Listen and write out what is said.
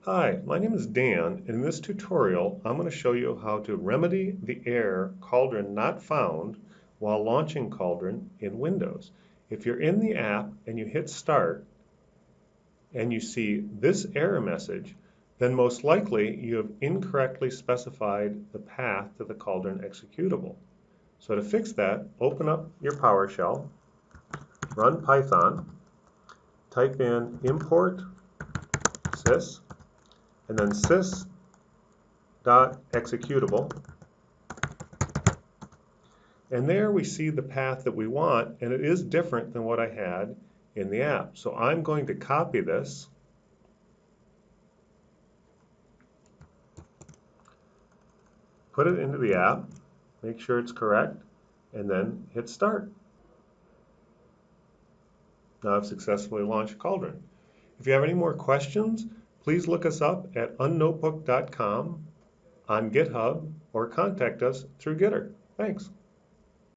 Hi, my name is Dan, and in this tutorial I'm going to show you how to remedy the error Cauldron not found while launching Cauldron in Windows. If you're in the app and you hit start and you see this error message, then most likely you have incorrectly specified the path to the Cauldron executable. So to fix that, open up your PowerShell, run Python, type in import sys, and then sys.executable. And there we see the path that we want, and it is different than what I had in the app. So I'm going to copy this, put it into the app, make sure it's correct, and then hit start. Now I've successfully launched Cauldron. If you have any more questions, please look us up at unnotebook.com, on GitHub, or contact us through Gitter. Thanks.